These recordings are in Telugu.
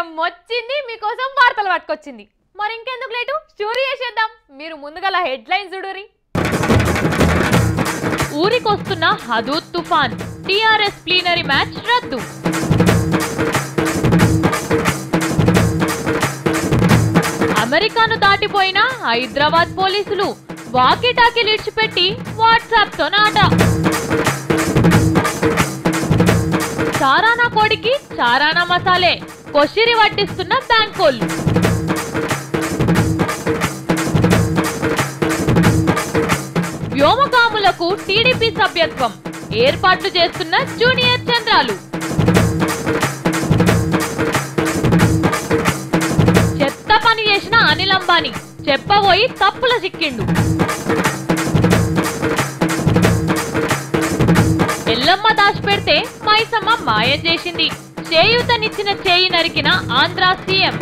జయం వచ్చింది మీకోసం వార్తలు పట్టుకొచ్చింది మరి ఇంకెందుకు లేటు స్టోరీ చేసేద్దాం మీరు ముందుగల హెడ్లైన్స్ చూడురి ఊరికొస్తున్న హదూద్ తుఫాన్ టీఆర్ఎస్ ప్లీనరీ మ్యాచ్ రద్దు అమెరికాను దాటిపోయిన హైదరాబాద్ పోలీసులు వాకీటాకీలు ఇడిచిపెట్టి వాట్సాప్ తో నాట చారానా కోడికి చారానా మసాలే కొషిరి వడ్డిస్తున్న బ్యాంకోళ్ళు వ్యోమగాములకు టీడీపీ సభ్యత్వం ఏర్పాట్లు చేస్తున్న జూనియర్ చంద్రాలు చెత్త పని చేసిన అనిల్ అంబానీ చెప్పబోయి తప్పుల చిక్కిండు ఎల్లమ్మ దాచిపెడితే మైసమ్మ మాయం చేసింది చేయూతనిచ్చిన చేయి నరికిన ఆంధ్ర సీఎం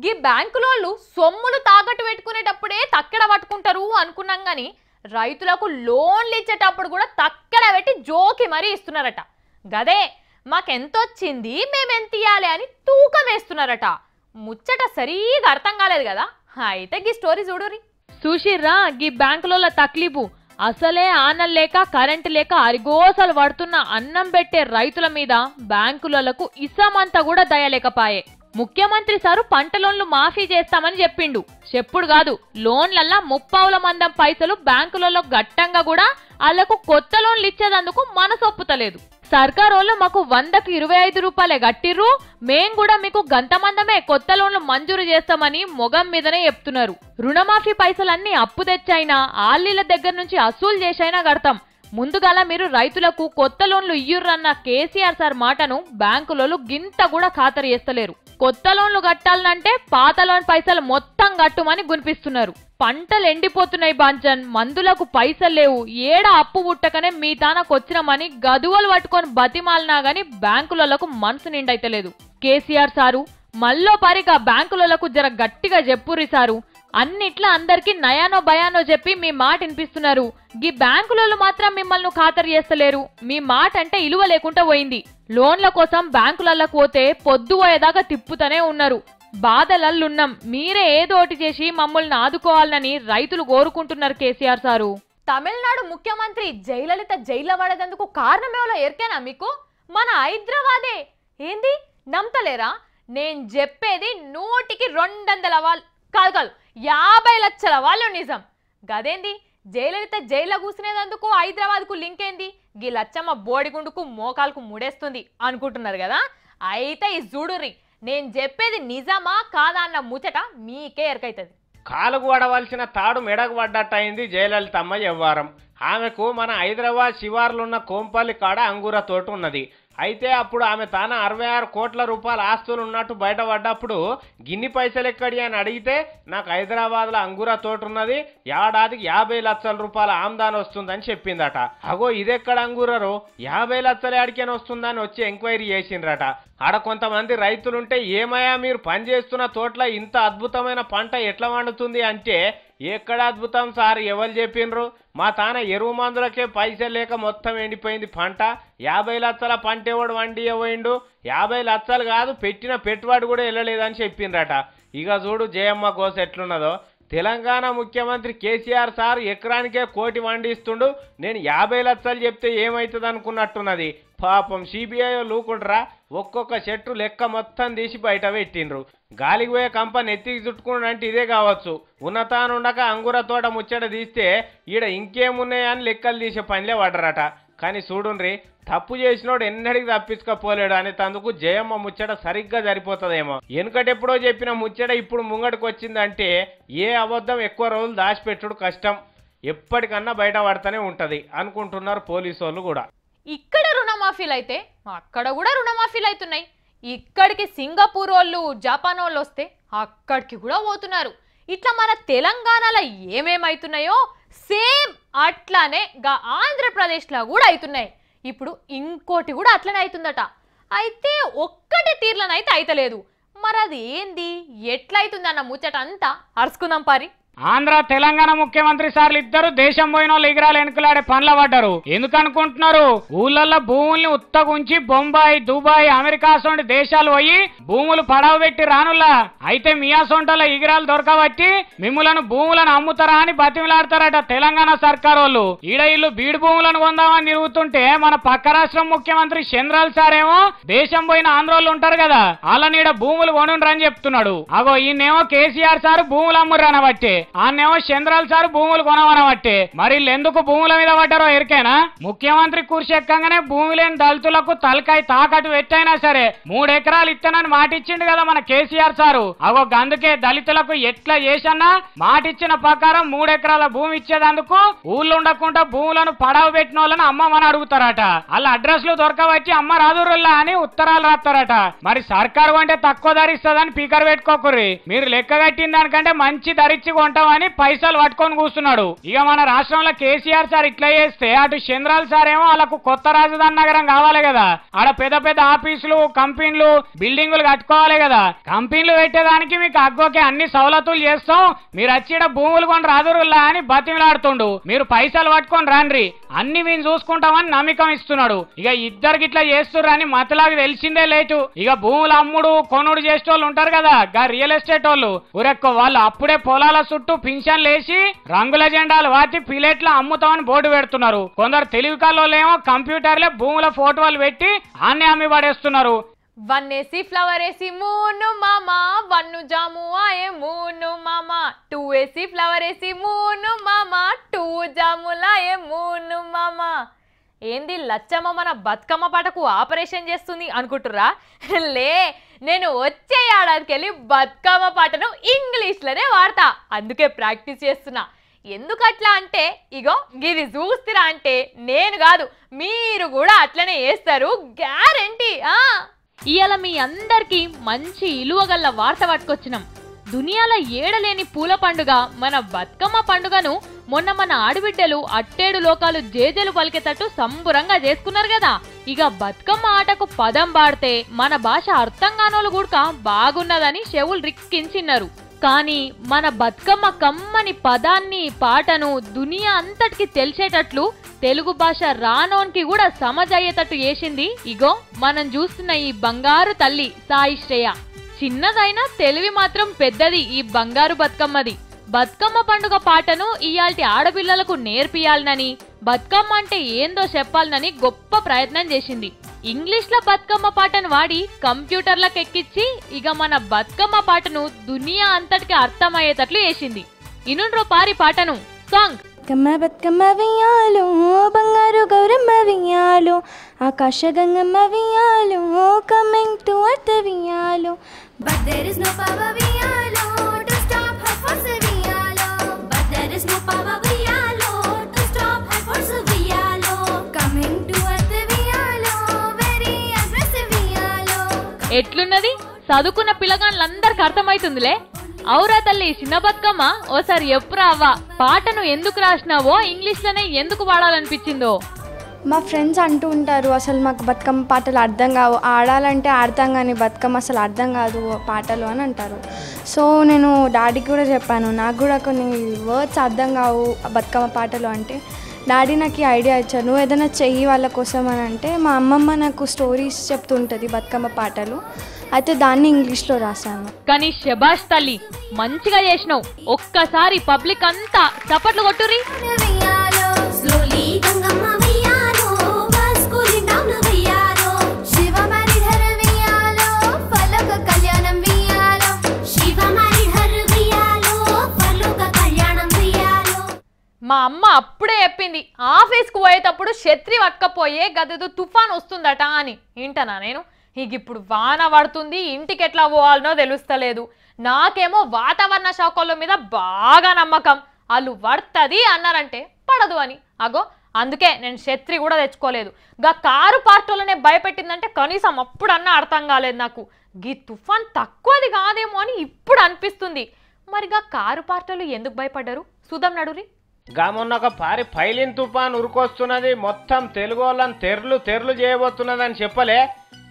ఈ బ్యాంకులోళ్ళు సొమ్ములు తాకట్టు పెట్టుకునేటప్పుడే తక్కెడ పట్టుకుంటారు అనుకున్నాం గాని రైతులకు లోన్లు ఇచ్చేటప్పుడు కూడా తక్కెడ పెట్టి జోకి మరీ ఇస్తున్నారట గదే మాకెంతొచ్చింది మేమెంత ఇయ్యాలి అని తూకం వేస్తున్నారట ముచ్చట సరిగా అర్థం కాలేదు కదా అయితే గీ స్టోరీ చూడురి చూసిర్రా గీ బ్యాంకుల తక్లీఫు అసలే ఆనం లేక కరెంటు లేక అరిగోసలు పడుతున్న అన్నం పెట్టే రైతుల మీద బ్యాంకులకు ఇసమంతా కూడా దయలేకపాయే ముఖ్యమంత్రి సారు పంట లోన్లు మాఫీ చేస్తామని చెప్పిండు చెప్పుడు కాదు లోన్లల్లా 30,000 మందం పైసలు బ్యాంకులలో గట్టంగా కూడా వాళ్లకు కొత్త లోన్లు ఇచ్చేదందుకు మనసొప్పుతలేదు సర్కారోళ్ళు మాకు 100కి 25 రూపాయలే గట్టిర్రు మేం కూడా మీకు గంతమందమే కొత్త లోన్లు మంజూరు చేస్తామని మొగం మీదనే చెప్తున్నారు రుణమాఫీ పైసలన్నీ అప్పు తెచ్చైనా ఆళ్ళీల దగ్గర నుంచి అసూలు చేసైనా కడతాం ముందుగాల మీరు రైతులకు కొత్త లోన్లు ఇయ్యుర్రన్న కేసీఆర్ సార్ మాటను బ్యాంకులలో గింత కూడా ఖాతరు చేస్తలేరు కొత్త లోన్లు కట్టాలంటే పాత లోన్ పైసలు మొత్తం కట్టుమని గునిపిస్తున్నారు పంటలు ఎండిపోతున్నాయి బాంచన్ మందులకు పైసలు లేవు ఏడ అప్పు పుట్టకనే మీ తానకొచ్చినామని గదువలు పట్టుకొని బతిమాలినా గాని బ్యాంకులకు మనసు నిండైతలేదు కేసీఆర్ సారు మల్లో పరిగా బ్యాంకులకు జర గట్టిగా చెప్పుర్రి సారు అన్నిట్లా అందరికి నయానో భయానో చెప్పి మీ మాట వినిపిస్తున్నారు గీ బ్యాంకులలో మాత్రం మిమ్మల్ని ఖాతరు చేస్తలేరు మీ మాట అంటే ఇలువ లేకుండా పోయింది లోన్ల కోసం బ్యాంకులకు పోతే పొద్దు పోయేదాకా తిప్పుతూనే ఉన్నారు బాధలల్లున్నాం మీరే ఏదోటి చేసి మమ్మల్ని ఆదుకోవాలని రైతులు కోరుకుంటున్నారు కేసీఆర్ సారు తమిళనాడు ముఖ్యమంత్రి జయలలిత జైల్లో పడేందుకు కారణమేమో ఎరికేనా మీకు మన హైదరాబాదే ఏంది నమ్మతలేరా నేను చెప్పేది 100కి 200 వాళ్ళు కాదు 50 లక్షల వాళ్ళు నిజం గదేంది జయలలిత జైల్లో కూర్చునేందుకు హైదరాబాద్ కు లింక్ ఏంది గీ లచ్చమ్మ బోడిగుండుకు మోకాలకు ముడేస్తుంది అనుకుంటున్నారు కదా అయితే ఈ చూడుర్రి నేను చెప్పేది నిజమా కాదా అన్న ముచ్చట మీకే ఎరకైతుంది కాలుకు పడవలసిన తాడు మెడకు పడ్డట్టయింది జయలలితమ్మ వ్యవహారం ఆమెకు మన హైదరాబాద్ శివార్లున్న కోంపల్లి కాడ అంగూర తోట ఉన్నది అయితే అప్పుడు ఆమె తాన 66 కోట్ల రూపాయల ఆస్తులు ఉన్నట్టు బయటపడ్డప్పుడు గిన్ని పైసలు ఎక్కడి అని అడిగితే నాకు హైదరాబాద్లో అంగూర తోట ఉన్నది ఏడాదికి 50 లక్షల రూపాయల ఆమ్దాని వస్తుందని చెప్పిందట అగో ఇదెక్కడ అంగూరరు 50 లక్షల ఏడికని వస్తుందని వచ్చి ఎంక్వైరీ చేసిండ్రట ఆడ కొంతమంది రైతులుంటే ఏమయ్యా మీరు పనిచేస్తున్న తోటలో ఇంత అద్భుతమైన పంట ఎట్లా వండుతుంది అంటే ఎక్కడ అద్భుతం సార్ ఎవరు చెప్పిండ్రు మా తాన ఎరువు మందులకే పైసలు లేక మొత్తం ఎండిపోయింది పంట 50 లక్షల పంట ఎవడు వండి ఇవ్వండు 50 లక్షలు కాదు పెట్టిన పెట్టుబడి కూడా వెళ్ళలేదని చెప్పిండ్రట ఇక చూడు జయమ్మ గోస ఎట్లున్నదో తెలంగాణ ముఖ్యమంత్రి కేసీఆర్ సార్ ఎకరానికే 1 కోటి వండిస్తుండు నేను 50 లక్షలు చెప్తే ఏమవుతుంది అనుకున్నట్టున్నది పాపం సిబిఐ లూకుండ్రా ఒక్కొక్క చెట్టు లెక్క మొత్తం తీసి బయట పెట్టిండ్రు గాలికి పోయే కంపని ఎత్తికి చుట్టుకుంటే ఇదే కావచ్చు ఉన్నతానుండక అంగుర తోట ముచ్చట తీస్తే ఈడ ఇంకేమున్నాయని లెక్కలు తీసే పనిలే పడ్డరట కానీ చూడుండ్రి తప్పు చేసినోడు ఎన్నడికి తప్పించుకపోలేడు అనే తందుకు జయమ్మ ముచ్చట సరిగ్గా సరిపోతుందేమో వెనుకటెప్పుడో చెప్పిన ముచ్చట ఇప్పుడు ముంగడికి వచ్చిందంటే ఏ అబద్ధం ఎక్కువ రోజులు దాచిపెట్టుడు కష్టం ఎప్పటికన్నా బయట పడతానే ఉంటది అనుకుంటున్నారు పోలీసు వాళ్ళు కూడా ఇక్కడ రుణమాఫీలు అయితే అక్కడ కూడా రుణమాఫీలు అవుతున్నాయి ఇక్కడికి సింగపూర్ వాళ్ళు జపాన్ వాళ్ళు వస్తే అక్కడికి కూడా పోతున్నారు ఇట్లా మన తెలంగాణలో ఏమేమవుతున్నాయో సేమ్ అట్లానే ఆంధ్రప్రదేశ్లో కూడా అవుతున్నాయి ఇప్పుడు ఇంకోటి కూడా అట్లనే అవుతుందట అయితే ఒక్కటి తీర్లనైతే అయితలేదు మరి అది ఏంది ఎట్లయితుంది అన్న ముచ్చట అంతా అరుచుకుందాం పారి ఆంధ్ర తెలంగాణ ముఖ్యమంత్రి సార్లు ఇద్దరు దేశం పోయిన వాళ్ళు ఎగిరాలు ఎనుకలాడే పనుల పడ్డారు. ఎందుకనుకుంటున్నారు? ఊళ్ళల్లో భూముల్ని ఉత్తగుంచి బొంబాయి, దుబాయ్, అమెరికా సొంటి దేశాలు పోయి భూములు పడవ పెట్టి రానుల్లా. అయితే మియా సొంటల ఎగిరాలు దొరకబట్టి మిమ్ములను భూములను అమ్ముతారా అని బతిమిలాడతారట తెలంగాణ సర్కార్ వాళ్ళు. ఈడ ఇల్లు బీడు భూములను కొందామని తిరుగుతుంటే మన పక్క రాష్ట్రం ముఖ్యమంత్రి చంద్రాల్ సార్ ఏమో దేశం పోయిన ఆంధ్రోళ్ళు ఉంటారు కదా వాళ్ళని ఈడ భూములు కొనుండ్రని చెప్తున్నాడు. అగో ఈయనేమో కేసీఆర్ సార్ భూములు అమ్మురనబట్టే, ఆనేమో చంద్రాల్ సార్ భూములు కొనవనబట్టే. మరి ఎందుకు భూముల మీద పడ్డారో ఎరికేనా? ముఖ్యమంత్రి కుర్చీ ఎక్కంగానే భూమి లేని దళితులకు తలకాయ తాకట్టు పెట్టైనా సరే 3 ఎకరాలు ఇస్తానని మాటిచ్చిండు కదా మన కేసీఆర్ సారు. అగో అందుకే దళితులకు ఎట్లా చేసన్నా మాటిచ్చిన ప్రకారం 3 ఎకరాల భూమి ఇచ్చేదందుకు ఊళ్ళో ఉండకుండా భూములను పడవ పెట్టిన వాళ్ళని అమ్మమని అడుగుతారట. వాళ్ళ అడ్రస్లు దొరకవచ్చి అమ్మ రాదురుల్లా అని ఉత్తరాలు రాస్తారట. మరి సర్కారు అంటే తక్కువ ధరిస్తుందని పీకర్ పెట్టుకోకుర్రి. మీరు లెక్క కట్టిన దానికంటే మంచి ధరించి కొంటామని పైసలు పట్టుకొని కూర్చున్నాడు. ఇక మన రాష్ట్రంలో కేసీఆర్ సార్ ఇట్లా చేస్తే అటు చంద్రాల్ సార్ ఏమో వాళ్ళకు కొత్త రాజధాని నగరం కావాలి కదా, ఆడ పెద్ద పెద్ద ఆఫీసులు, కంపెనీలు, బిల్డింగులు కట్టుకోవాలి కదా. కంపెనీలు పెట్టేదానికి మీకు అగ్గోకే అన్ని సౌలతులు చేస్తాం, మీరు వచ్చి భూములు కొని రాదురుల్లా అని బతిమిలాడుతుండు. మీరు పైసలు పట్టుకొని రాండ్రి, అన్ని మేము చూసుకుంటామని నమ్మకం ఇస్తున్నాడు. ఇక ఇద్దరికి ఇట్లా చేస్తుర్రని మతలాగా తెలిసిందే లేటు. ఇక భూములు అమ్ముడు కొనుడు చేసేటోళ్ళు ఉంటారు కదా గా రియల్ ఎస్టేట్ వాళ్ళు, ఊరెక్కువ వాళ్ళు అప్పుడే పొలాల చుట్టూ పింఛన్లు వేసి రంగుల జెండాలు వాటి పిలెట్ల అమ్ముతామని బోర్డు పెడుతున్నారు. కొందరు తెలివి కల్లోలేమో కంప్యూటర్లే భూముల ఫోటోలు పెట్టి ఆన్నే అమ్మి పడేస్తున్నారు. వన్నేసి ఫ్లవర్ వేసి మూను మామ, వన్ను జాము ఆయే మూను మామ, 2 వేసి ఫ్లవర్ వేసి మూను మామ, 2 జాములాయే మూను మామ. ఏంది లచ్చమ్మ మన బతుకమ్మ పాటకు ఆపరేషన్ చేస్తుంది అనుకుంటుర్రా? లే, నేను వచ్చే ఏడాదికి వెళ్ళి బతుకమ్మ పాటను ఇంగ్లీష్లోనే వాడతా, అందుకే ప్రాక్టీస్ చేస్తున్నా. ఎందుకట్లా అంటే ఇగో గిది చూస్తురా అంటే నేను కాదు మీరు కూడా అట్లనే చేస్తారు గ్యారెంటీ. ఇవాళ మీ అందరికీ మంచి ఇలువగల్ల వార్త పట్టుకొచ్చినాం. దునియాలో ఏడలేని పూల పండుగ మన బతుకమ్మ పండుగను మొన్న మన ఆడబిడ్డలు అట్టేడు లోకాలు జేజలు పలికేటట్టు సంబురంగా చేసుకున్నారు కదా. ఇక బతుకమ్మ ఆటకు పదం పాడితే మన భాష అర్థం కానోళ్ళు కూడా బాగున్నదని చెవులు రిక్కించిన్నారు. కానీ మన బతుకమ్మ కమ్మని పదాన్ని, పాటను దునియా అంతటికి తెలిసేటట్లు తెలుగు భాష రానోన్కి కూడా సమజయ్యేటట్టు చేసింది ఇగో మనం చూస్తున్న ఈ బంగారు తల్లి సాయి శ్రేయ. చిన్నదైనా తెలివి మాత్రం పెద్దది ఈ బంగారు బతుకమ్మది. బతుకమ్మ పండుగ పాటను ఇయాల్టి ఆడపిల్లలకు నేర్పియాలనని, బతుకమ్మ అంటే ఏందో చెప్పాలనని గొప్ప ప్రయత్నం చేసింది. ఇంగ్లీష్లో బతుకమ్మ పాటను వాడి కంప్యూటర్లకు ఎక్కించి ఇక మన బతుకమ్మ పాటను దునియా అంతటికి అర్థమయ్యేటట్లు చేసింది. ఇనుండ్రో పారి పాటను సాంగ్. బతుకమ్మ బతుకమ్మ వియాలో, బంగారు గౌరమ్మ వియాలో, ఆకాశ గంగమ్మ వియాలో, కమింగ్ టు అర్త్ వియాలో. But there is no power వియాలో to stop her force వియాలో. But there is no power వియాలో to stop her force వియాలో. Coming to earth వియాలో, very aggressive వియాలో. ఎట్లున్నది? చదువుకున్న పిల్లగాళ్ళందరికి అర్థమైతుందిలే. ఔరా తల్లి చిన్న బతుకమ్మ, ఓసారి ఎప్పురా అవ్వ పాటను ఎందుకు రాసినావో, ఇంగ్లీష్లోనే ఎందుకు పాడాలనిపించిందో? మా ఫ్రెండ్స్ అంటూ ఉంటారు అసలు మాకు బతుకమ్మ పాటలు అర్థం కావు, ఆడాలంటే ఆడతాం కానీ బతుకమ్మ అసలు అర్థం కాదు పాటలు అని అంటారు. సో నేను డాడీకి కూడా చెప్పాను, నాకు కూడా కొన్ని వర్డ్స్ అర్థం కావు బతుకమ్మ పాటలు అంటే. డాడీ నాకు ఈ ఐడియా ఇచ్చారు, నువ్వు ఏదైనా చెయ్యి వాళ్ళ కోసం అని అంటే. మా అమ్మమ్మ నాకు స్టోరీస్ చెప్తుంటుంది బతుకమ్మ పాటలు, అయితే దాన్ని ఇంగ్లీష్లో రాశాను. కానీ శబాష్ తల్లి, మంచిగా చేసినావు. ఒక్కసారి పబ్లిక్ అంతా చప్పట్లు కొట్టుర్రి. మా అమ్మ అప్పుడే చెప్పింది ఆఫీస్కి పోయేటప్పుడు ఛత్రి పట్టకపోయే గదేదో తుఫాన్ వస్తుందట అని. వింటనా నేను? ఇక ఇప్పుడు వాన పడుతుంది, ఇంటికి ఎట్లా పోవాలనో తెలుస్తలేదు. నాకేమో వాతావరణ శాఖల మీద బాగా నమ్మకం, వాళ్ళు పడుతుంది అన్నారంటే పడదు అని. అగో అందుకే నేను ఛత్రి కూడా తెచ్చుకోలేదు. గా కారు పార్టీలనే భయపెట్టిందంటే కనీసం అప్పుడన్నా అర్థం కాలేదు నాకు. గీ తుఫాన్ తక్కువది కాదేమో అని ఇప్పుడు అనిపిస్తుంది. మరిగా కారు పార్టీలు ఎందుకు భయపడ్డారు? చూద్దాం నడురి. మొన్న ఒక పారి ఫైలిన్ తుఫాన్ ఉరుకొస్తున్నది, మొత్తం తెలుగు వాళ్ళని తెర్లు చేయబోతున్నదని చెప్పలే.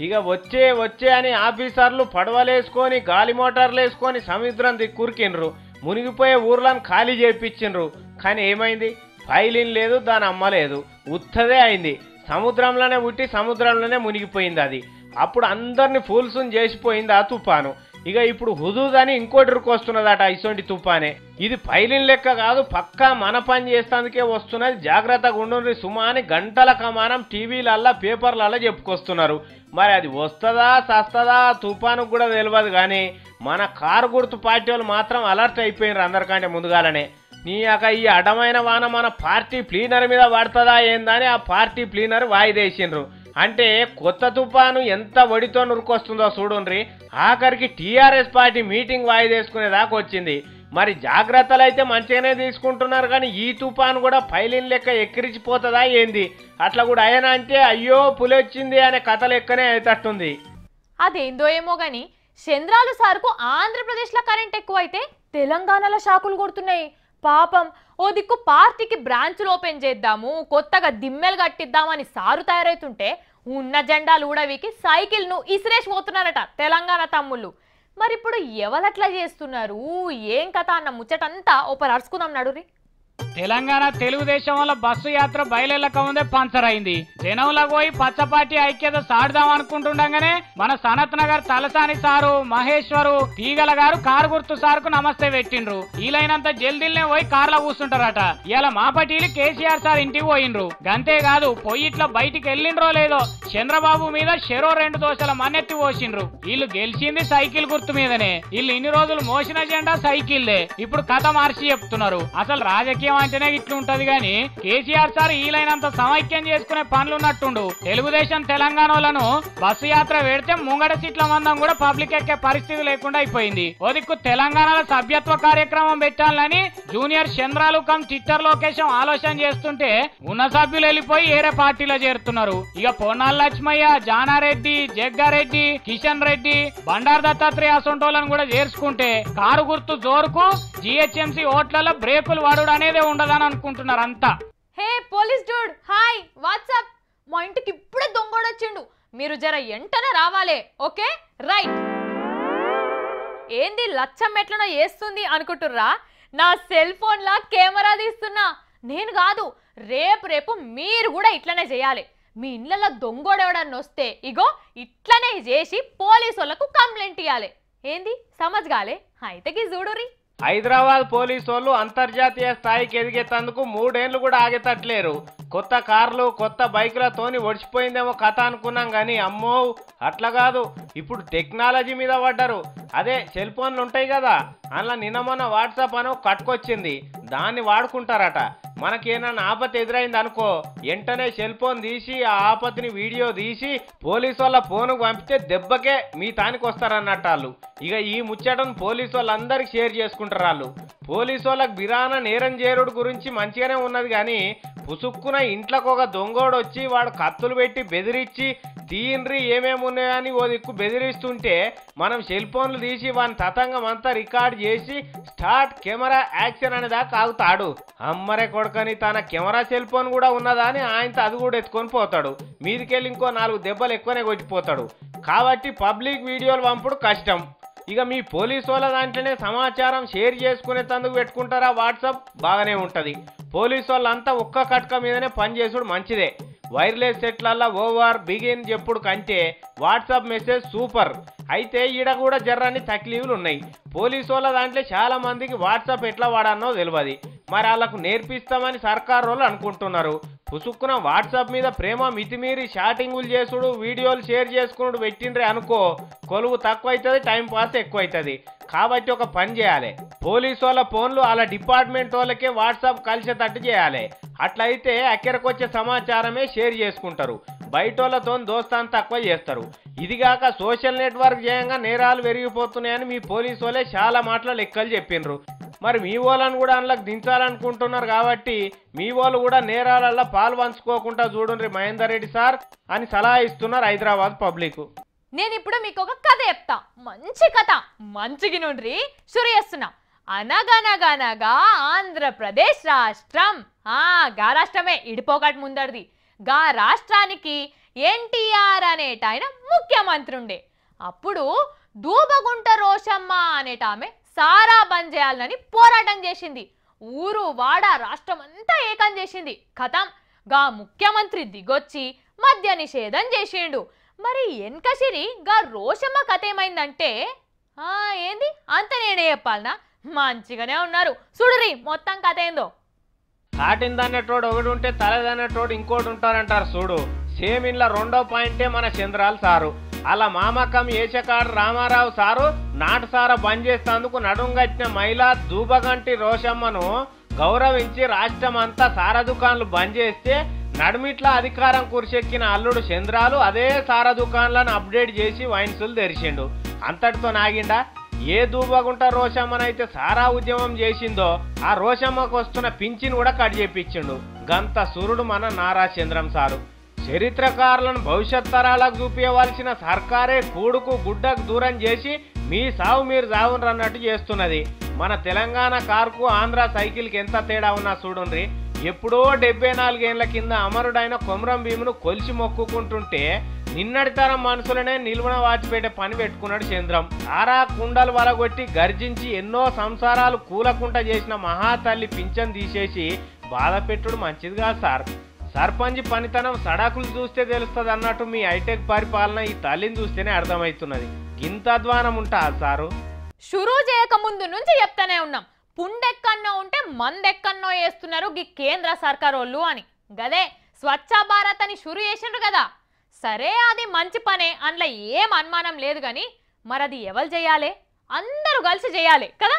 ఇక వచ్చే అని ఆఫీసర్లు పడవలేసుకొని గాలి మోటార్లు వేసుకొని సముద్రం దిక్కురికిండ్రు. మునిగిపోయే ఊర్లను ఖాళీ చేయించిండ్రు. కానీ ఏమైంది? ఫైలిన్ లేదు, దాని అమ్మలేదు, ఉత్తదే అయింది. సముద్రంలోనే పుట్టి సముద్రంలోనే మునిగిపోయింది అది. అప్పుడు అందరిని ఫూల్సుని చేసిపోయింది ఆ తుఫాను. ఇక ఇప్పుడు హుదూద్ అని ఇంకోటి వస్తున్నదట ఇసొంటి తుఫానే. ఇది ఫైలిన్ లెక్క కాదు, పక్కా మన పని చేస్తానికే వస్తున్నది, జాగ్రత్తగా ఉండుండ్రి సుమా అని గంటల కమానం టీవీలల్లా పేపర్లల్లా చెప్పుకొస్తున్నారు. మరి అది వస్తుందా సస్తదా తుఫాను కూడా తెలియదు. కానీ మన కారు గుర్తు పార్టీ వాళ్ళు మాత్రం అలర్ట్ అయిపోయినారు అందరికంటే ముందుగాలనే. నీ ఈ అడ్డమైన వాన మన పార్టీ ప్లీనర్ మీద పడుతుందా ఏందని ఆ పార్టీ ప్లీనర్ వాయిదేసిండ్రు. అంటే కొత్త తుఫాను ఎంత వడితో నురుకొస్తుందో చూడుండ్రి. ఆఖరికి టీఆర్ఎస్ పార్టీ మీటింగ్ వాయిదేసుకునేదాకా వచ్చింది. మరి జాగ్రత్తలు అయితే మంచిగానే తీసుకుంటున్నారు, కానీ ఈ తుఫాను కూడా ఫైలిన్ లెక్క ఎక్కిరిచిపోతుందా ఏంది? అట్లా కూడా అయినా అంటే అయ్యో పులొచ్చింది అనే కథ లెక్కనే అయితట్టుంది. అదేందో ఏమో గాని చంద్రాలు సార్కు ఆంధ్రప్రదేశ్లో కరెంట్ ఎక్కువైతే తెలంగాణలో షాకులు కొడుతున్నాయి. పాపం ఓ దిక్కు పార్టీకి బ్రాంచ్లు ఓపెన్ చేద్దాము, కొత్తగా దిమ్మెలు కట్టిద్దామని సారు తయారైతుంటే ఉన్న జెండాలు ఊడవికి సైకిల్ను ఇసిరేసి పోతున్నారట తెలంగాణ తమ్ముళ్ళు. మరి ఇప్పుడు ఎవరట్లా చేస్తున్నారు, ఏం కథ అన్న ముచ్చటంతా ఓపర్ అరుచుకుందాం నడురి. తెలంగాణ తెలుగుదేశం వల్ల బస్సు యాత్ర బయలుక ముందే పంచర్ అయింది. జనంలో పోయి పచ్చపార్టీ ఐక్యత సాడదాం అనుకుంటుండగానే మన సనత్ నగర్ తలసాని సారు, మహేశ్వరు, తీగల గారు కారు గుర్తు సార్కు నమస్తే పెట్టిండ్రు. వీలైనంత జల్దీలనే పోయి కార్లో కూర్చుంటారట. ఇలా మాపటీలు కేసీఆర్ సార్ ఇంటికి పోయిండ్రు. గంతేకాదు పోయి ఇట్లా బయటికి వెళ్ళిండ్రో లేదో చంద్రబాబు మీద చెరో 2 దోశల మన్నెత్తి పోసిండ్రు. వీళ్ళు గెలిచింది సైకిల్ గుర్తు మీదనే. వీళ్ళు ఇన్ని రోజులు మోసిన జెండా సైకిల్దే. ఇప్పుడు కథ మార్చి చెప్తున్నారు. అసలు రాజకీయం అంటేనే ఇట్లుంటది గాని కేసీఆర్ సార్ ఈలైనంత సమైక్యం చేసుకునే పనులున్నట్టుండు. తెలుగుదేశం తెలంగాణలను బస్సు యాత్ర పెడితే ముంగడ సీట్ల మందం కూడా పబ్లిక్ ఎక్కే పరిస్థితి లేకుండా అయిపోయింది. ఓ దిక్కు తెలంగాణలో సభ్యత్వ కార్యక్రమం పెట్టాలని జూనియర్ చంద్రాలు కమ్ ట్విట్టర్ లోకేశం ఆలోచన చేస్తుంటే ఉన్న సభ్యులు వెళ్ళిపోయి ఏరే పార్టీలో చేరుతున్నారు. ఇక పొన్నాల లక్ష్మయ్య, జానారెడ్డి, జగ్గారెడ్డి, కిషన్ రెడ్డి, బండారు దత్తాత్రేయ అసొంటోలను కూడా చేర్చుకుంటే కారు గుర్తు జోరుకు జిహెచ్ఎంసీ ఓట్లలో బ్రేకులు వాడు అనేదే ఉండదని అనుకుంటున్నారు అంతా. హే పోలీస్ డూడ్, హాయ్ వాట్సాప్. మా ఇంటికి ఇప్పుడే దొంగోడొచ్చిండు, మీరు జర ఎంటనే రావాలే. Okay right. ఏంది లచ్చం ఎట్లనో వేస్తుంది అనుకుంటుర్రా? నా సెల్ ఫోన్లా కెమెరా తీస్తున్నా. నేను కాదు, రేపు మీరు కూడా ఇట్లనే చేయాలి. మీ ఇళ్ళల్లో దొంగోడెవడన్నా వస్తే ఇగో ఇట్లనే చేసి పోలీసు వాళ్ళకు కంప్లైంట్ ఇవ్వాలి. ఏంది సమజ్గాలే? అయితే చూడురి. హైదరాబాద్ పోలీసు వాళ్ళు అంతర్జాతీయ స్థాయికి ఎదిగేందుకు 3 ఏళ్లు కూడా ఆగేటట్లేరు. కొత్త కార్లు, కొత్త బైకులతోని ఒడిచిపోయిందేమో కథ అనుకున్నాం కానీ అమ్మో అట్లా కాదు. ఇప్పుడు టెక్నాలజీ మీద పడ్డారు. అదే సెల్ ఫోన్లు ఉంటాయి కదా, అందులో నిన్న మొన్న వాట్సాప్ అని కట్టుకొచ్చింది, దాన్ని వాడుకుంటారట. మనకేమన్నా ఆపత్తి ఎదురైంది అనుకో, వెంటనే సెల్ ఫోన్ తీసి ఆ ఆపత్తిని వీడియో తీసి పోలీసు వాళ్ళ ఫోన్కు పంపితే దెబ్బకే మీ తానికి వస్తారన్నట్టు వాళ్ళు. ఇక ఈ ముచ్చటను పోలీసు వాళ్ళందరికీ షేర్ చేసుకుంటారు వాళ్ళు. పోలీసు వాళ్ళకి బిరాన నేరం చేరుడు గురించి మంచిగానే ఉన్నది కానీ పుసుక్కున ఇంట్లోకి ఒక దొంగోడు వచ్చి వాడు కత్తులు పెట్టి బెదిరించి తీయండ్రి ఏమేమి ఉన్నాయని ఓ దిక్కు బెదిరిస్తుంటే మనం సెల్ ఫోన్లు తీసి వాని తతంగం అంతా రికార్డ్ చేసి స్టార్ట్ కెమెరా యాక్షన్ అనేదాకా ఆగుతాడు. అమ్మరే కొడుకని తన కెమెరా సెల్ ఫోన్ కూడా ఉన్నదా అని ఆయనతో అది కూడా ఎత్తుకొని పోతాడు. మీదికెళ్ళి ఇంకో 4 దెబ్బలు ఎక్కువనే కొట్టిపోతాడు. కాబట్టి పబ్లిక్ వీడియోలు పంపుడు కష్టం. ఇక మీ పోలీసు వాళ్ళ దాంట్లోనే సమాచారం షేర్ చేసుకునేందుకు పెట్టుకుంటారా వాట్సాప్, బాగానే ఉంటుంది. పోలీసు వాళ్ళంతా ఒక్క కట్క మీదనే పనిచేసుడు మంచిదే. వైర్లెస్ సెట్లల్లా ఓవర్ బిగిన్ చెప్పుడు కంటే వాట్సాప్ మెసేజ్ సూపర్. అయితే ఈడ కూడా జర్రని తక్లీఫ్లు ఉన్నాయి. పోలీసు వాళ్ళ దాంట్లో చాలా మందికి వాట్సాప్ ఎట్లా వాడానో తెలియదు. మరి వాళ్ళకు నేర్పిస్తామని సర్కారు వాళ్ళు అనుకుంటున్నారు. పుసుక్కున వాట్సాప్ మీద ప్రేమ మితిమీరి షాటింగులు చేసుడు, వీడియోలు షేర్ చేసుకున్నాడు పెట్టిండ్రే అనుకో, కొలువు తక్కువ అవుతుంది, టైం పాస్ ఎక్కువ అవుతుంది. కాబట్టి ఒక పని చేయాలి, పోలీసు వాళ్ళ ఫోన్లు వాళ్ళ డిపార్ట్మెంట్ వాళ్ళకే వాట్సాప్ కలిసేటట్టు చేయాలి. అట్లయితే అక్కడికి వచ్చే సమాచారమే షేర్ చేసుకుంటారు, బయట వాళ్ళతో దోస్తాన్ని తక్కువ చేస్తారు. ఇదిగాక సోషల్ నెట్వర్క్ చేయంగా నేరాలు పెరిగిపోతున్నాయని మీ పోలీసు వాళ్ళే చాలా మాటల లెక్కలు చెప్పిండ్రు. మరి మీ వాళ్ళని కూడా అందులోకి దించాలనుకుంటున్నారు కాబట్టి మీ వాళ్ళు కూడా నేరాలల్లో పాలు పంచుకోకుండా చూడండి మహేందర్ రెడ్డి సార్ అని సలహా ఇస్తున్నారు హైదరాబాద్ పబ్లిక్. నేను ఇప్పుడు మీకు ఒక కథ చెప్తా, మంచి కథ, మంచిగా నుండి షురు చేస్తున్నా. అనగనగనగా ఆంధ్రప్రదేశ్ రాష్ట్రం, గా రాష్ట్రమే ఇడిపోకటి ముందరిది. గా రాష్ట్రానికి ఎన్టీఆర్ అనేట ఆయన ముఖ్యమంత్రి ఉండే. అప్పుడు దూబగుంట రోషమ్మ అనేట ఆమె సారా బంద్ చేయాలని పోరాటం చేసింది. ఊరు వాడ రాష్ట్రం అంతా ఏకం చేసింది. కథం గా ముఖ్యమంత్రి దిగొచ్చి మద్య నిషేధం చేసిండు. మరి ఎన్కసిరి గా రోషమ్మ కథ ఏమైందంటే ఏంది అంత నేనే చెప్పాలనా? మంచిగానే ఉన్నారు చూడురి మొత్తం కథ ఏందో. తాటిందన్నటోడు ఒకటి ఉంటే తలదన్నటోడు ఇంకోటి ఉంటారంటారు చూడు. సేమ్ ఇంట్లో రెండో పాయింటే మన చంద్రాలు సారు. అలా మామకం ఏషకాడు రామారావు సారు నాటుసార బంద్ చేసేందుకు నడుంగట్టిన మహిళా దూబగంటి రోషమ్మను గౌరవించి రాష్ట్రం అంతా సారా దుకాన్లు బంద్ చేస్తే నడుమిట్ల అధికారం కురిసెక్కిన అల్లుడు చంద్రాలు అదే సారా దుకాన్లను అప్డేట్ చేసి వైన్సులు తెరిచిండు. అంతటితో నాగిండా? ఏ దూబగుంట రోషమ్మనైతే సారా ఉద్యమం చేసిందో ఆ రోషమ్మకు వస్తున్న పింఛన్ కూడా కట్ చేపించిండు. గంత సురుడు మన నారా చంద్రం సారు. చరిత్రకారులను భవిష్యత్ తరాలకు చూపించవలసిన సర్కారే కూడుకు గుడ్డకు దూరం చేసి మీ సావు మీరు సావును అన్నట్టు చేస్తున్నది. మన తెలంగాణ కారుకు ఆంధ్ర సైకిల్కి ఎంత తేడా ఉన్నా చూడండి. ఎప్పుడో 74 ఏళ్ల కింద అమరుడైన కొమరం భీమును కొలిసి మొక్కుకుంటుంటే నిన్నటి తరం మనుషులనే నిల్వన వాచిపెట్టే పని పెట్టుకున్నాడు చంద్రం. ఆరా కుండలు వలగొట్టి గర్జించి ఎన్నో సంసారాలు కూలకుంట చేసిన మహాతల్లి పింఛన్ తీసేసి బాధ పెట్టుడు మంచిది కాదు సార్. సర్పంచ్ పనితనం సడాకులు చూస్తే తెలుస్తుంది అన్నట్టు మీ హైటెక్ పరిపాలన ఈ తల్లిని చూస్తేనే అర్థమవుతున్నది. ఇంత అధ్వానం ఉంటా సారు? షురూ చేయక ముందు నుంచి చెప్తానే ఉన్నాం, పుండెక్కన్నో ఉంటే మందెక్కన్నో వేస్తున్నారు గీ కేంద్ర సర్కార్ వాళ్ళు అని. గదే స్వచ్ఛ భారత్ అని షురు చేసిండ్రు కదా. సరే అది మంచి పనే, అందులో ఏం అనుమానం లేదు. కానీ మరి అది ఎవరు చేయాలి? అందరూ కలిసి చేయాలి కదా.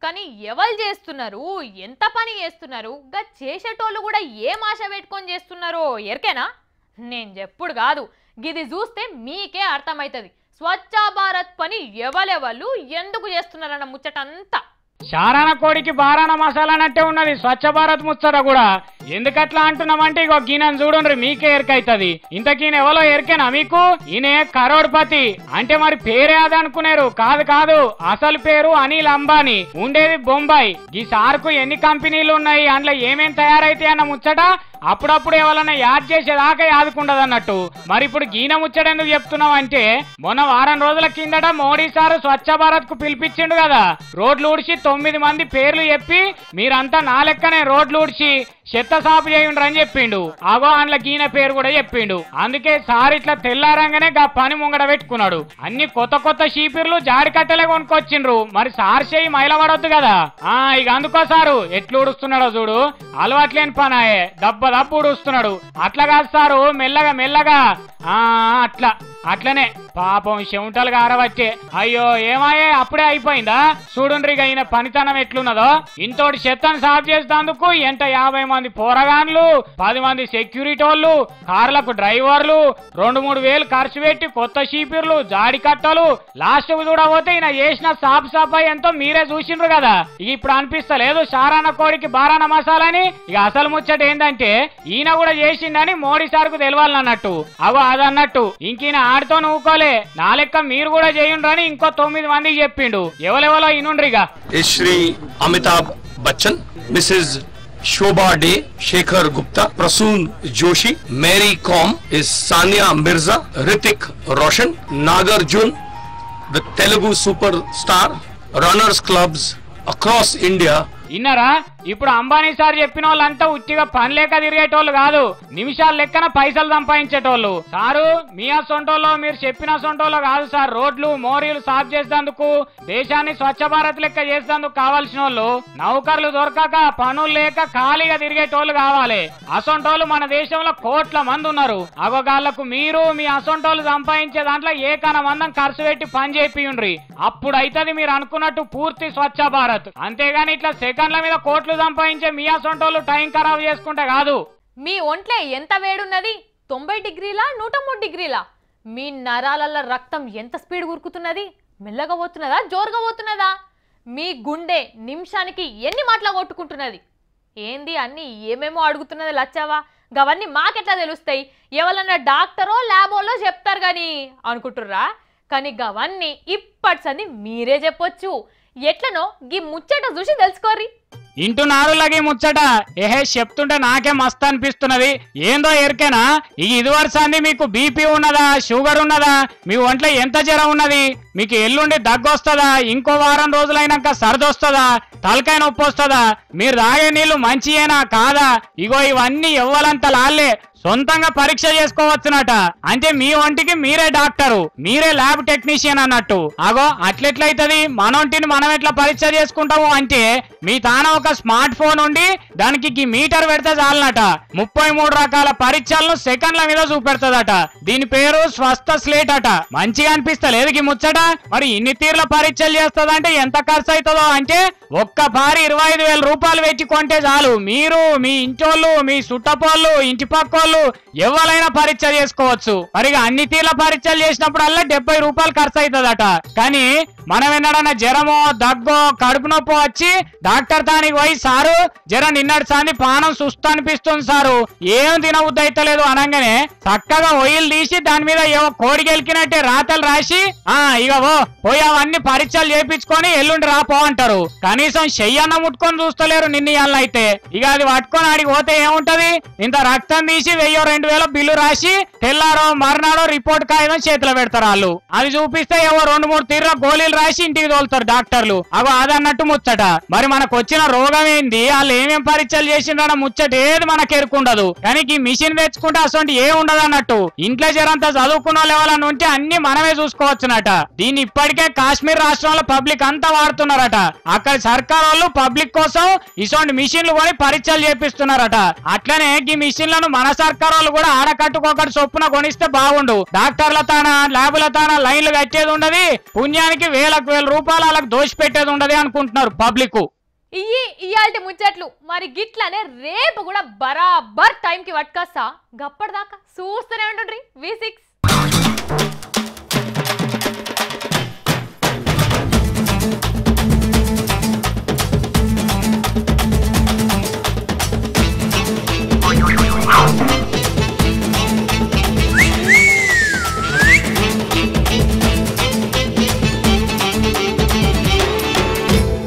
కానీ ఎవరు చేస్తున్నారు, ఎంత పని చేస్తున్నారు, గా చేసేటోళ్ళు కూడా ఏం ఆశ పెట్టుకొని చేస్తున్నారో ఎరికేనా? నేను చెప్పుడు కాదు, గిది చూస్తే మీకే అర్థమవుతుంది స్వచ్ఛ భారత్ పని ఎవరెవరు ఎందుకు చేస్తున్నారన్న ముచ్చటంతా. శారాన కోడికి బారాన మసాలా అన్నట్టే ఉన్నది స్వచ్ఛ భారత్ ముచ్చట కూడా. ఎందుకట్లా అంటున్నామంటే ఇగో గీనని చూడండి మీకే ఎరకైతుంది. ఇంతకీయన ఎవరో ఎరికేనా మీకు? ఈయన కరోడ్పతి అంటే మరి పేరే అది అనుకున్నారు. కాదు, అసలు పేరు అనిల్ అంబానీ, ఉండేది బొంబాయి. ఈ సార్కు ఎన్ని కంపెనీలు ఉన్నాయి, అందులో ఏమేం తయారైతాయి అన్న ముచ్చట అప్పుడప్పుడు ఎవరన్నా యాద్ చేసేదాకా యాదుకుండదు అన్నట్టు. మరి ఇప్పుడు గీన ముచ్చట ఎందుకు చెప్తున్నాం అంటే, మొన్న వారం రోజుల కిందట మోడీ సారు స్వచ్ఛ భారత్ కు పిలిపించిండు కదా. రోడ్లు ఊడ్చి 9 మంది పేర్లు చెప్పి మీరంతా నా లెక్కనే రోడ్లు ఊడ్చి చెత్త సాపు చేయండి అని చెప్పిండు. అగో అందులో గీన పేరు కూడా చెప్పిండు. అందుకే సార్ ఇట్లా తెల్లారంగానే గా పని ముంగడ పెట్టుకున్నాడు. అన్ని కొత్త షీపిర్లు జాడి కట్టలే కొనుక్కొచ్చిండ్రు. మరి సార్ చేయి మైలబడొద్దు కదా. ఇక అందుకో సారు ఎట్లు ఊడుస్తున్నాడో చూడు. అలవాట్లేని పనాయే, దబ్బ ఊడుస్తున్నాడు. అట్లా కాదు సారు, మెల్లగా అట్లనే పాపం చెమటలుగా ఆరవచ్చే. అయ్యో ఏమాయే అప్పుడే అయిపోయిందా? చూడుండ్రిగా ఈయన పనితనం ఎట్లున్నదో. ఇంతోటి చెత్తను సాఫ్ చేసేందుకు ఎంత 50 మంది పోరగాన్లు, 10 మంది సెక్యూరిటీ వాళ్ళు, కార్లకు డ్రైవర్లు, 2-3 వేలు ఖర్చు పెట్టి కొత్త షీపిర్లు, జాడి కట్టలు. లాస్ట్ కు చూడబోతే ఈయన చేసిన సాఫ్ సఫాయి ఎంతో మీరే చూసిండ్రు కదా. ఇక ఇప్పుడు అనిపిస్తలేదు శారాన కోడికి బారాన మసాలని? ఇక అసలు ముచ్చట ఏంటంటే ఈయన కూడా చేసిండని మోడీ సార్కు తెలియాలన్నట్టు. అగో అదన్నట్టు ఇంకీయన ఆడితో నూకోలే, నా లెక్క మీరు కూడా చేయండి ఇంకో 9 మందికి చెప్పిండు. ఎవరెవరో ఇనుండ్రిగా. Shri Amitabh Bachchan, Mrs Shobha De, Shekhar Gupta, Prasoon Joshi, Mary Kom, Sania Mirza, Hrithik Roshan, Nagarjuna, the Telugu superstar, runners clubs across India. ఇన్నరా? ఇప్పుడు అంబానీ సార్ చెప్పిన వాళ్ళంతా ఉట్టిగా పని లేక తిరిగేటోళ్ళు కాదు, నిమిషాల లెక్కన పైసలు సంపాదించేటోళ్ళు. సారు మీ సొంటోళ్ళు మీరు చెప్పిన సొంటోళ్ళు కాదు సార్. రోడ్లు మోరీలు సాఫ్ చేసేందుకు, దేశాన్ని స్వచ్ఛ భారత్ లెక్క చేసేందుకు కావాల్సిన వాళ్ళు నౌకర్లు దొరకక పనులు లేక ఖాళీగా తిరిగేటోళ్ళు కావాలి. అసొంటోళ్ళు మన దేశంలో కోట్ల మంది ఉన్నారు. అగోగాళ్లకు మీరు మీ అసొంటోళ్ళు సంపాదించే దాంట్లో ఏకన మందం ఖర్చు పెట్టి పని చేపియుండ్రి. అప్పుడు అయితది మీరు అనుకున్నట్టు పూర్తి స్వచ్ఛ భారత్. అంతేగాని ఇట్లా సెకండ్ల మీద కోట్లు సంపాదించే మీ అసొంటోళ్ళు టైం ఖరాబ్ చేసుకుంటే కాదు. మీ ఒంట్లో ఎంత వేడున్నది? 90 డిగ్రీలా 103 డిగ్రీలా? మీ నరాలల్ల రక్తం ఎంత స్పీడ్ ఉరుకుతున్నది? మెల్లగా పోతున్నదా జోరుగా పోతున్నదా? మీ గుండె నిమిషానికి ఎన్ని మాటలు కొట్టుకుంటున్నది? ఏంది అన్ని ఏమేమో అడుగుతున్నది లచ్చావా? గవన్నీ మాకెట్లా తెలుస్తాయి? ఎవరన్నా డాక్టరో ల్యాబోలో చెప్తారు కానీ అనుకుంటుర్రా? కానీ గవన్నీ ఇప్పటి సంది మీరే చెప్పొచ్చు. ఎట్లనో గీ ముచ్చట చూసి తెలుసుకోర్రి. ఇంటున్నారులకి ముచ్చట ఏహే చెప్తుంటే నాకే మస్తు అనిపిస్తున్నది. ఏందో ఎరికేనా ఇదివరసాంది మీకు బీపీ ఉన్నదా, షుగర్ ఉన్నదా, మీ ఒంట్లో ఎంత జ్వరం ఉన్నది, మీకు ఎల్లుండి దగ్గొస్తుందా, ఇంకో వారం రోజులైనాక సర్దొస్తుందా, తలకాయ నొప్పి వస్తుందా, మీరు తాగే నీళ్లు మంచియేనా కాదా, ఇగో ఇవన్నీ ఎవ్వలంత లాల్లే సొంతంగా పరీక్ష చేసుకోవచ్చునట. అంటే మీ ఒంటికి మీరే డాక్టరు, మీరే ల్యాబ్ టెక్నీషియన్ అన్నట్టు. అగో అట్లెట్లయితది, మన ఒంటిని మనం ఎట్లా పరీక్ష చేసుకుంటాము అంటే మీ తాన ఒక స్మార్ట్ ఫోన్ ఉండి దానికి మీటర్ పెడితే చాలనట 33 రకాల పరీక్షలను సెకండ్ల మీద చూపెడతదట. దీని పేరు స్వస్థ స్లేట్ అట. మంచిగా అనిపిస్తలేదు ఈ ముచ్చట. మరి ఇన్ని తీర్ల పరీక్షలు చేస్తదంటే ఎంత ఖర్చు అవుతుందో అంటే ఒక్క పారి 25,000 రూపాయలు పెట్టి కొంటే చాలు మీరు, మీ ఇంటోళ్ళు, మీ చుట్టపోళ్ళు, ఇంటి పక్కోళ్ళు ఎవరైనా పరీక్ష చేసుకోవచ్చు. మరి అన్ని తీర్ల పరీక్షలు చేసినప్పుడల్లా 70 రూపాయలు ఖర్చు అవుతుందట. కానీ మనం ఎన్నడన్నా జ్వరమో దగ్గో కడుపు నొప్పి వచ్చి డాక్టర్ తానికి పోయి సారు జ్వరం నిన్నటి సాంది పానం సుస్తు అనిపిస్తుంది సారు, ఏం తినబుద్ధి అయితలేదు అనగానే చక్కగా ఒయిల్ తీసి దాని మీద ఏవో కోడి గెలికినట్టే రాతలు రాసి ఇగో పోయి అవన్నీ పరీక్షలు చేయించుకొని ఎల్లుండి రాపో అంటారు. కనీసం చెయ్యన్న ముట్టుకొని చూస్తలేరు నిన్న అయితే. ఇక అది పట్టుకొని ఆడికి పోతే ఏముంటది, ఇంత రక్తం తీసి 1000-2000 బిల్లు రాసి తెల్లారో మర్నాడో రిపోర్ట్ కాగితం చేతిలో పెడతారు వాళ్ళు. అది చూపిస్తే ఏవో 2-3 తీర్ల గోళీలు రాసి ఇంటికి తోలుతారు డాక్టర్లు. అగో అదన్నట్టు ముచ్చట. మరి మనకు వచ్చిన రోగం ఏంది, వాళ్ళు ఏమేం పరీక్షలు చేసిండ్రన్న ముచ్చట ఏది మనకు ఎరుకుండదు. కానీ ఈ మిషన్ తెచ్చుకుంటే అసలు ఏ ఉండదు అన్నట్టు. ఇంట్లో జరంతా చదువుకున్న లెవెల్ ఉంటే అన్ని మనమే చూసుకోవచ్చునట. దీన్ని ఇప్పటికే కాశ్మీర్ రాష్ట్రంలో పబ్లిక్ అంతా వాడుతున్నారట. అక్కడ సర్కార్ వాళ్ళు పబ్లిక్ కోసం ఇటువంటి మిషన్లు కొని పరీక్షలు చేపిస్తున్నారట. అట్లనే ఈ మిషన్లను మన సర్కార్ వాళ్ళు కూడా ఆడకట్టుకోకటి చొప్పున కొనిస్తే బాగుండు. డాక్టర్ల తాన ల్యాబుల తాన లైన్లు కట్టేది ఉండదు, పుణ్యానికి 1000 రూపాయలు వాళ్ళకి దోషి పెట్టేది ఉండదు అనుకుంటున్నారు పబ్లిక్. ఇయాల్టి ముచ్చట్లు మరి గిట్లనే రేపు కూడా బరాబర్ టైంకి పట్టుకొస్తా. గప్పటిదాకా చూస్తూనే ఉండండి V6.